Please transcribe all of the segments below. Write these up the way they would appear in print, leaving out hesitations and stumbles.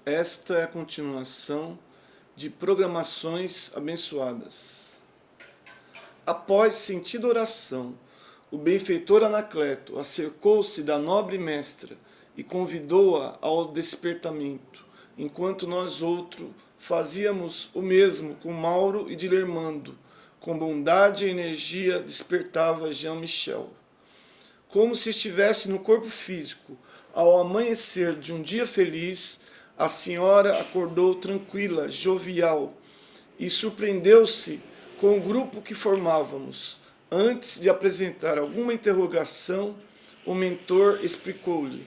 Esta é a continuação de Programações Abençoadas. Após sentida oração, o benfeitor Anacleto acercou-se da nobre mestra e convidou-a ao despertamento, enquanto nós outros fazíamos o mesmo com Mauro e Dilermando. Com bondade e energia despertava Jean-Michel. Como se estivesse no corpo físico, ao amanhecer de um dia feliz, a senhora acordou tranquila, jovial, e surpreendeu-se com o grupo que formávamos. Antes de apresentar alguma interrogação, o mentor explicou-lhe: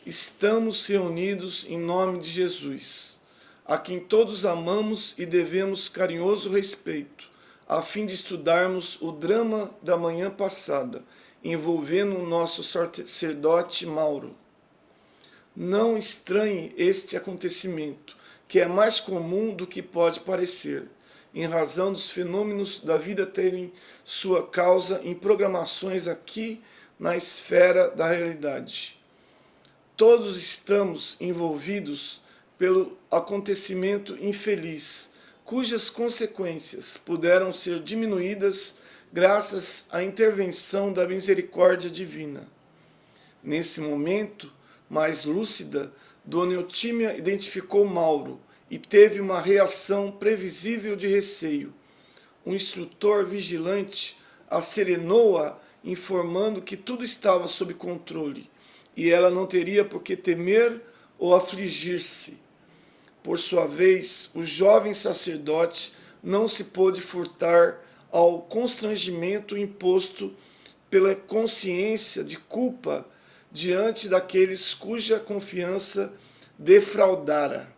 estamos reunidos em nome de Jesus, a quem todos amamos e devemos carinhoso respeito, a fim de estudarmos o drama da manhã passada, envolvendo o nosso sacerdote Mauro. Não estranhe este acontecimento, que é mais comum do que pode parecer, em razão dos fenômenos da vida terem sua causa em programações aqui na esfera da realidade. Todos estamos envolvidos pelo acontecimento infeliz, cujas consequências puderam ser diminuídas graças à intervenção da misericórdia divina. Nesse momento, mais lúcida, Dona Eutímia identificou Mauro e teve uma reação previsível de receio. O instrutor vigilante acerenou-a, informando que tudo estava sob controle e ela não teria por que temer ou afligir-se. Por sua vez, o jovem sacerdote não se pôde furtar ao constrangimento imposto pela consciência de culpa diante daqueles cuja confiança defraudara.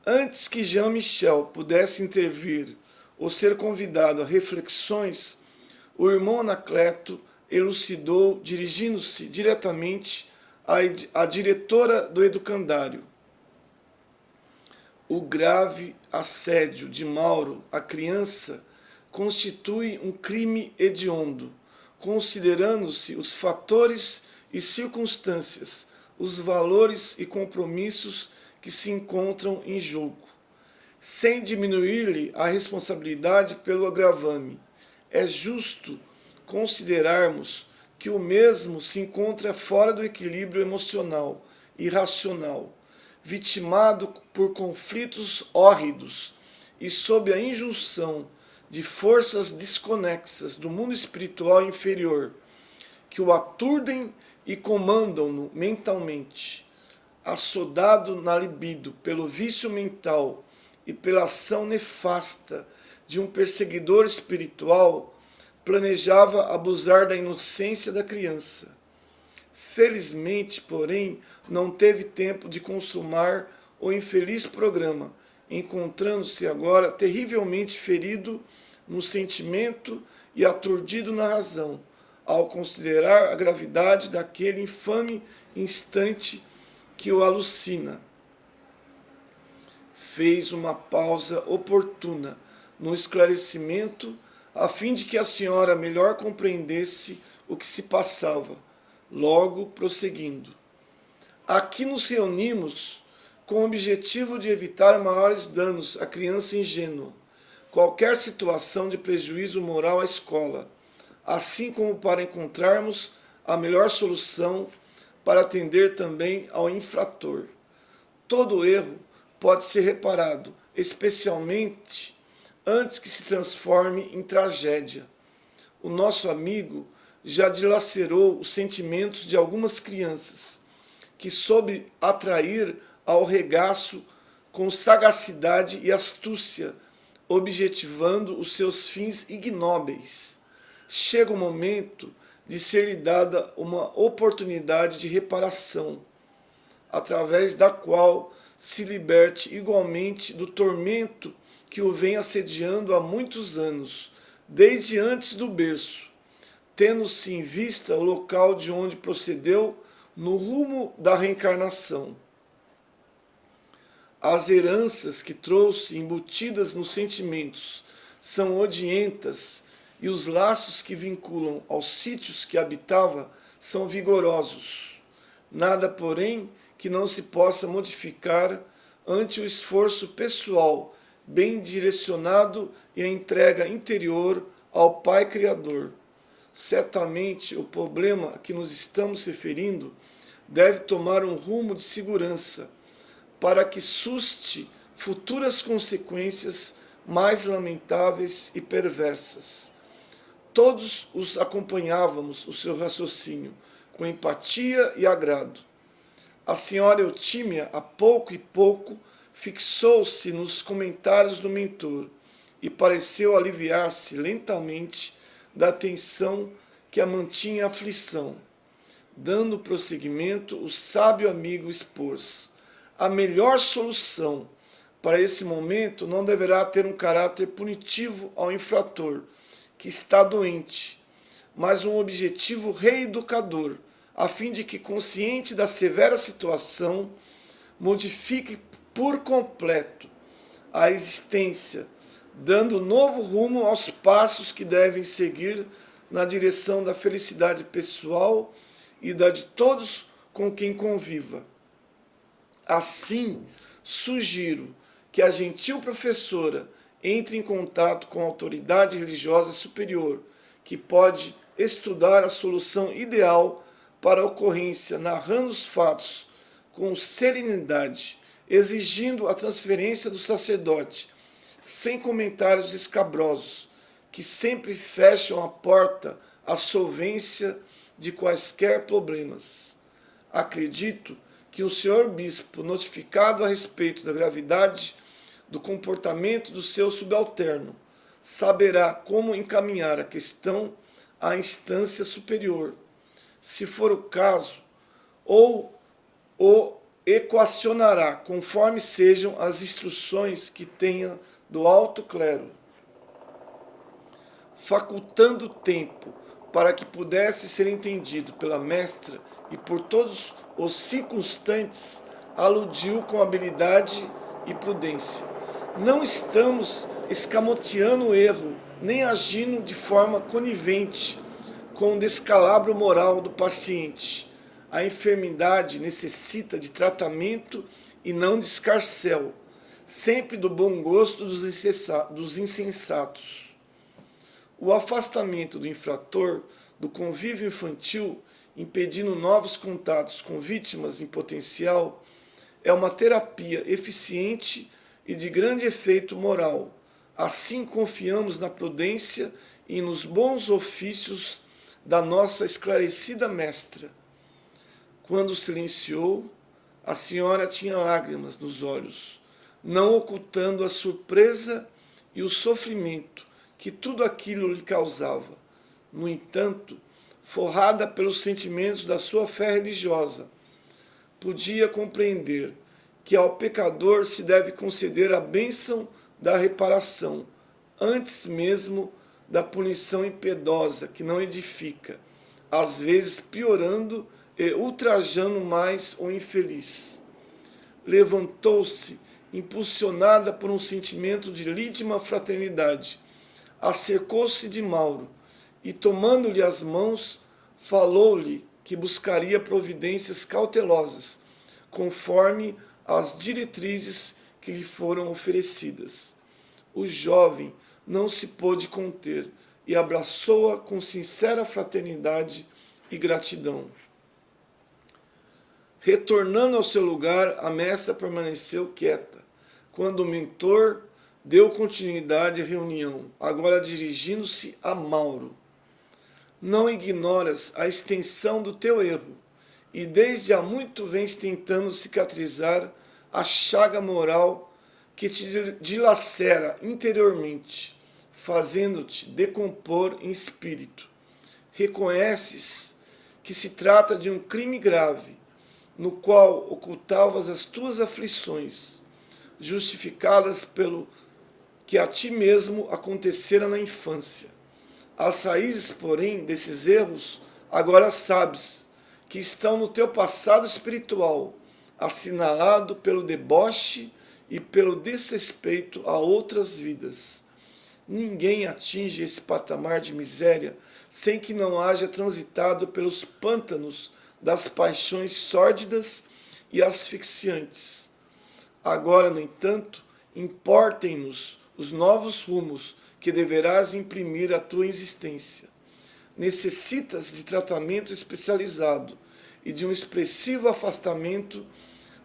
Antes que Jean-Michel pudesse intervir ou ser convidado a reflexões, o irmão Anacleto elucidou, dirigindo-se diretamente à diretora do educandário. O grave assédio de Mauro à criança constitui um crime hediondo, considerando-se os fatores e circunstâncias, os valores e compromissos que se encontram em jogo, sem diminuir-lhe a responsabilidade pelo agravame. É justo considerarmos que o mesmo se encontra fora do equilíbrio emocional e racional, vitimado por conflitos hórridos e sob a injunção de forças desconexas do mundo espiritual inferior, que o aturdem e comandam-no mentalmente, assodado na libido pelo vício mental e pela ação nefasta de um perseguidor espiritual, planejava abusar da inocência da criança. Felizmente, porém, não teve tempo de consumar o infeliz programa, encontrando-se agora terrivelmente ferido no sentimento e aturdido na razão, ao considerar a gravidade daquele infame instante que o alucina. Fez uma pausa oportuna no esclarecimento, a fim de que a senhora melhor compreendesse o que se passava, logo prosseguindo. Aqui nos reunimos com o objetivo de evitar maiores danos à criança ingênua, qualquer situação de prejuízo moral à escola, assim como para encontrarmos a melhor solução para atender também ao infrator. Todo erro pode ser reparado, especialmente antes que se transforme em tragédia. O nosso amigo já dilacerou os sentimentos de algumas crianças, que soube atrair ao regaço com sagacidade e astúcia, objetivando os seus fins ignóbeis. Chega o momento de ser-lhe dada uma oportunidade de reparação, através da qual se liberte igualmente do tormento que o vem assediando há muitos anos, desde antes do berço, tendo-se em vista o local de onde procedeu no rumo da reencarnação. As heranças que trouxe embutidas nos sentimentos são odientas e os laços que vinculam aos sítios que habitava são vigorosos. Nada, porém, que não se possa modificar ante o esforço pessoal, bem direcionado e a entrega interior ao Pai Criador. Certamente o problema a que nos estamos referindo deve tomar um rumo de segurança, para que suste futuras consequências mais lamentáveis e perversas. Todos os acompanhávamos o seu raciocínio com empatia e agrado. A senhora Eutímia, a pouco e pouco, fixou-se nos comentários do mentor e pareceu aliviar-se lentamente da tensão que a mantinha em aflição. Dando prosseguimento, o sábio amigo expôs: a melhor solução para esse momento não deverá ter um caráter punitivo ao infrator, que está doente, mas um objetivo reeducador, a fim de que, consciente da severa situação, modifique por completo a existência, dando novo rumo aos passos que devem seguir na direção da felicidade pessoal e da de todos com quem conviva. Assim, sugiro que a gentil professora entre em contato com a autoridade religiosa superior, que pode estudar a solução ideal para a ocorrência, narrando os fatos com serenidade, exigindo a transferência do sacerdote, sem comentários escabrosos, que sempre fecham a porta à solvência de quaisquer problemas. Acredito que o senhor bispo, notificado a respeito da gravidade do comportamento do seu subalterno, saberá como encaminhar a questão à instância superior, se for o caso, ou o equacionará conforme sejam as instruções que tenha do alto clero, facultando tempo para que pudesse ser entendido pela mestra e por todos os circunstantes, aludiu com habilidade e prudência: não estamos escamoteando o erro, nem agindo de forma conivente com o descalabro moral do paciente. A enfermidade necessita de tratamento e não de escarcéu, sempre do bom gosto dos insensatos. O afastamento do infrator do convívio infantil, impedindo novos contatos com vítimas em potencial, é uma terapia eficiente e de grande efeito moral. Assim confiamos na prudência e nos bons ofícios da nossa esclarecida mestra. Quando silenciou, a senhora tinha lágrimas nos olhos, não ocultando a surpresa e o sofrimento que tudo aquilo lhe causava. No entanto, forrada pelos sentimentos da sua fé religiosa, podia compreender que ao pecador se deve conceder a bênção da reparação, antes mesmo da punição impiedosa que não edifica, às vezes piorando e ultrajando mais o infeliz. Levantou-se, impulsionada por um sentimento de lídima fraternidade, acercou-se de Mauro e, tomando-lhe as mãos, falou-lhe que buscaria providências cautelosas, conforme as diretrizes que lhe foram oferecidas. O jovem não se pôde conter e abraçou-a com sincera fraternidade e gratidão. Retornando ao seu lugar, a mestra permaneceu quieta, quando o mentor deu continuidade à reunião, agora dirigindo-se a Mauro. Não ignoras a extensão do teu erro, e desde há muito vens tentando cicatrizar a chaga moral que te dilacera interiormente, fazendo-te decompor em espírito. Reconheces que se trata de um crime grave, no qual ocultavas as tuas aflições, justificadas pelo que a ti mesmo acontecera na infância. As raízes, porém, desses erros, agora sabes que estão no teu passado espiritual, assinalado pelo deboche e pelo desrespeito a outras vidas. Ninguém atinge esse patamar de miséria sem que não haja transitado pelos pântanos das paixões sórdidas e asfixiantes. Agora, no entanto, importem-nos os novos rumos que deverás imprimir à tua existência. Necessitas de tratamento especializado e de um expressivo afastamento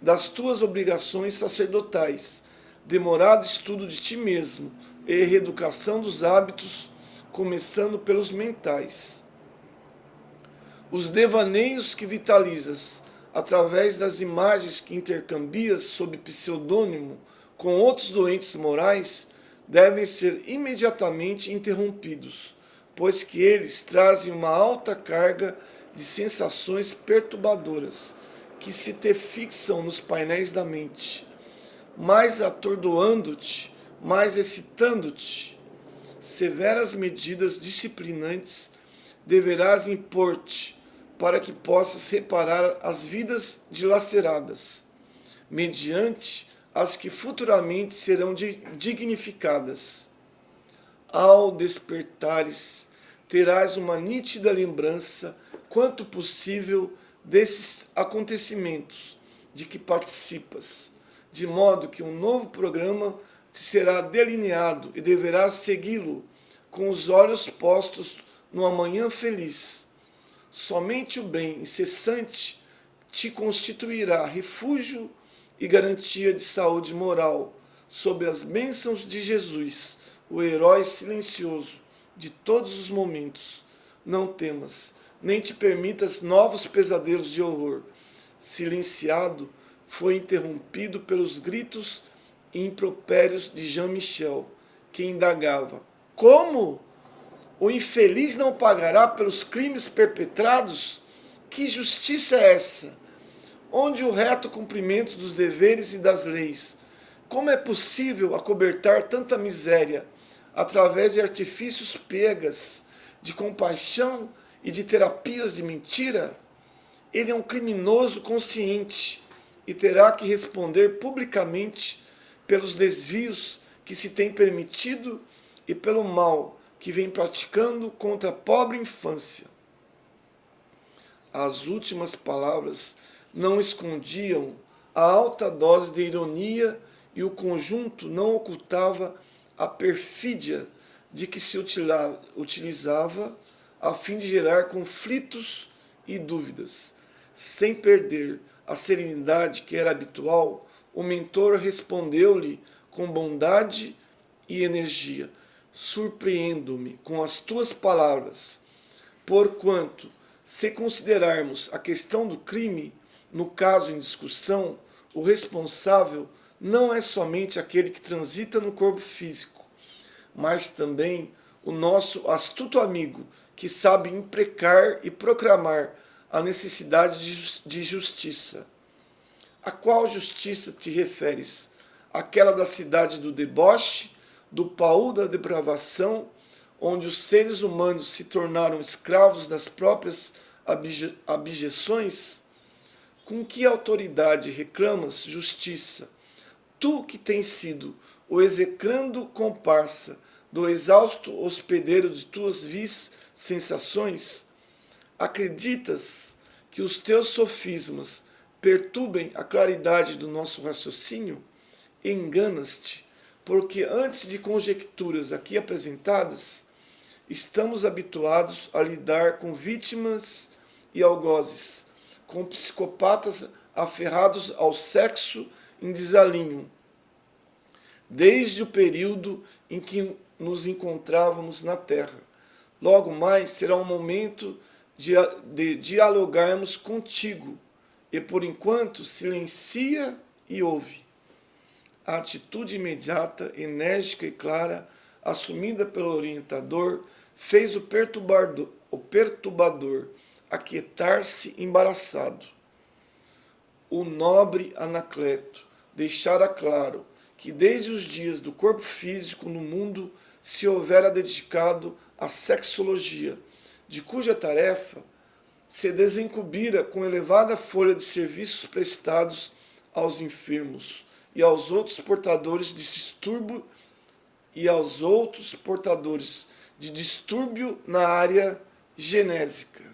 das tuas obrigações sacerdotais, demorado estudo de ti mesmo e reeducação dos hábitos, começando pelos mentais. Os devaneios que vitalizas através das imagens que intercambias sob pseudônimo com outros doentes morais devem ser imediatamente interrompidos, pois que eles trazem uma alta carga de sensações perturbadoras que se te fixam nos painéis da mente, mais atordoando-te, mais excitando-te. Severas medidas disciplinantes deverás impor-te para que possas reparar as vidas dilaceradas, mediante as que futuramente serão dignificadas. Ao despertares, terás uma nítida lembrança, quanto possível, desses acontecimentos de que participas, de modo que um novo programa te será delineado e deverás segui-lo com os olhos postos no amanhã feliz. Somente o bem incessante te constituirá refúgio e garantia de saúde moral, sob as bênçãos de Jesus, o herói silencioso de todos os momentos. Não temas, nem te permitas novos pesadelos de horror. Silenciado, foi interrompido pelos gritos e impropérios de Jean-Michel, que indagava: como? O infeliz não pagará pelos crimes perpetrados? Que justiça é essa? Onde o reto cumprimento dos deveres e das leis? Como é possível acobertar tanta miséria através de artifícios piegas, de compaixão e de terapias de mentira? Ele é um criminoso consciente e terá que responder publicamente pelos desvios que se tem permitido e pelo mal que vem praticando contra a pobre infância. As últimas palavras não escondiam a alta dose de ironia e o conjunto não ocultava a perfídia de que se utilizava a fim de gerar conflitos e dúvidas. Sem perder a serenidade que era habitual, o mentor respondeu-lhe com bondade e energia: surpreendo-me com as tuas palavras, porquanto, se considerarmos a questão do crime, no caso em discussão, o responsável não é somente aquele que transita no corpo físico, mas também o nosso astuto amigo, que sabe imprecar e proclamar a necessidade de justiça. A qual justiça te referes? Aquela da cidade do deboche, do paú da depravação, onde os seres humanos se tornaram escravos das próprias abjeções? Com que autoridade reclamas justiça? Tu que tens sido o execrando comparsa do exausto hospedeiro de tuas vis sensações, acreditas que os teus sofismas perturbem a claridade do nosso raciocínio? Enganas-te, porque antes de conjecturas aqui apresentadas, estamos habituados a lidar com vítimas e algozes, com psicopatas aferrados ao sexo em desalinho, desde o período em que nos encontrávamos na Terra. Logo mais será um momento de dialogarmos contigo, e por enquanto silencia e ouve. A atitude imediata, enérgica e clara, assumida pelo orientador, fez o perturbador aquietar-se embaraçado. O nobre Anacleto deixara claro que desde os dias do corpo físico no mundo se houvera dedicado à sexologia, de cuja tarefa se desencobrira com elevada folha de serviços prestados aos enfermos e aos outros portadores de distúrbio na área genésica.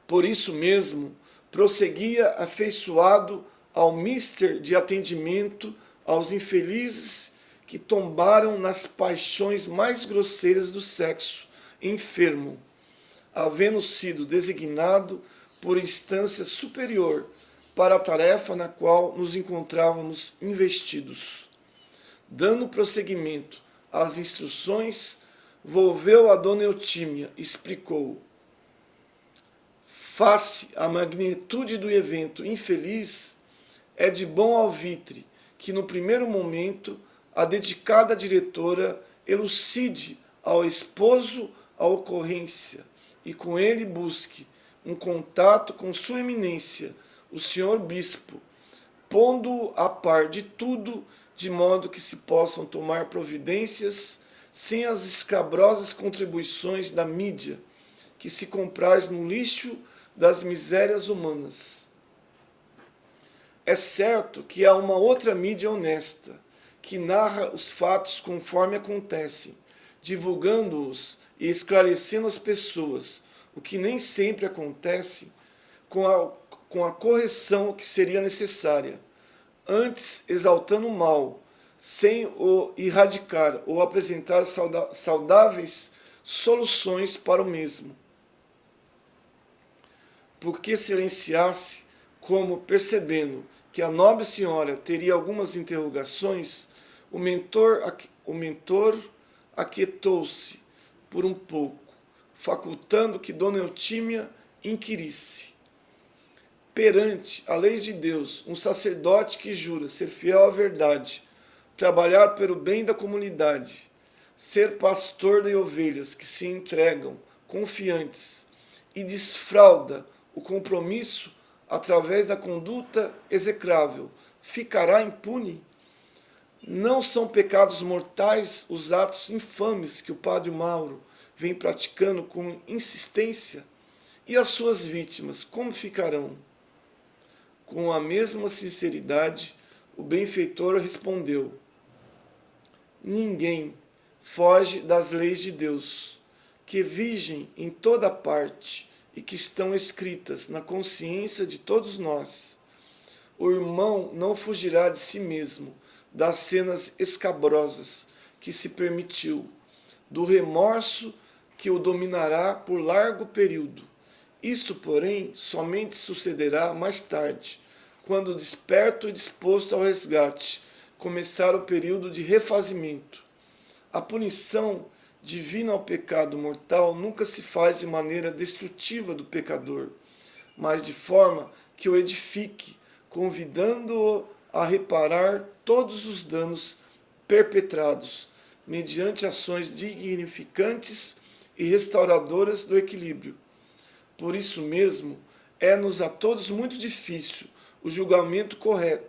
Por isso mesmo, prosseguia afeiçoado ao mister de atendimento aos infelizes que tombaram nas paixões mais grosseiras do sexo enfermo, havendo sido designado por instância superior para a tarefa na qual nos encontrávamos investidos. Dando prosseguimento às instruções, volveu a dona Eutímia e explicou: face à magnitude do evento infeliz, é de bom alvitre que, no primeiro momento, a dedicada diretora elucide ao esposo a ocorrência e com ele busque um contato com sua eminência, o senhor bispo, pondo-o a par de tudo, de modo que se possam tomar providências sem as escabrosas contribuições da mídia, que se compraz no lixo das misérias humanas. É certo que há uma outra mídia honesta, que narra os fatos conforme acontecem, divulgando-os e esclarecendo as pessoas, o que nem sempre acontece com a correção que seria necessária, antes exaltando o mal, sem o erradicar ou apresentar saudáveis soluções para o mesmo. Porque silenciasse, como percebendo que a nobre senhora teria algumas interrogações, o mentor aquietou-se por um pouco, facultando que dona Eutímia inquirisse. Perante a lei de Deus, um sacerdote que jura ser fiel à verdade, trabalhar pelo bem da comunidade, ser pastor de ovelhas que se entregam confiantes e desfrauda o compromisso através da conduta execrável, ficará impune? Não são pecados mortais os atos infames que o padre Mauro vem praticando com insistência? E as suas vítimas, como ficarão? Com a mesma sinceridade, o benfeitor respondeu: ninguém foge das leis de Deus, que vigem em toda parte e que estão escritas na consciência de todos nós. O irmão não fugirá de si mesmo, das cenas escabrosas que se permitiu, do remorso que o dominará por largo período. Isto, porém, somente sucederá mais tarde, quando, desperto e disposto ao resgate, começar o período de refazimento. A punição divina ao pecado mortal nunca se faz de maneira destrutiva do pecador, mas de forma que o edifique, convidando-o a reparar todos os danos perpetrados, mediante ações dignificantes e restauradoras do equilíbrio. Por isso mesmo, é-nos a todos muito difícil o julgamento correto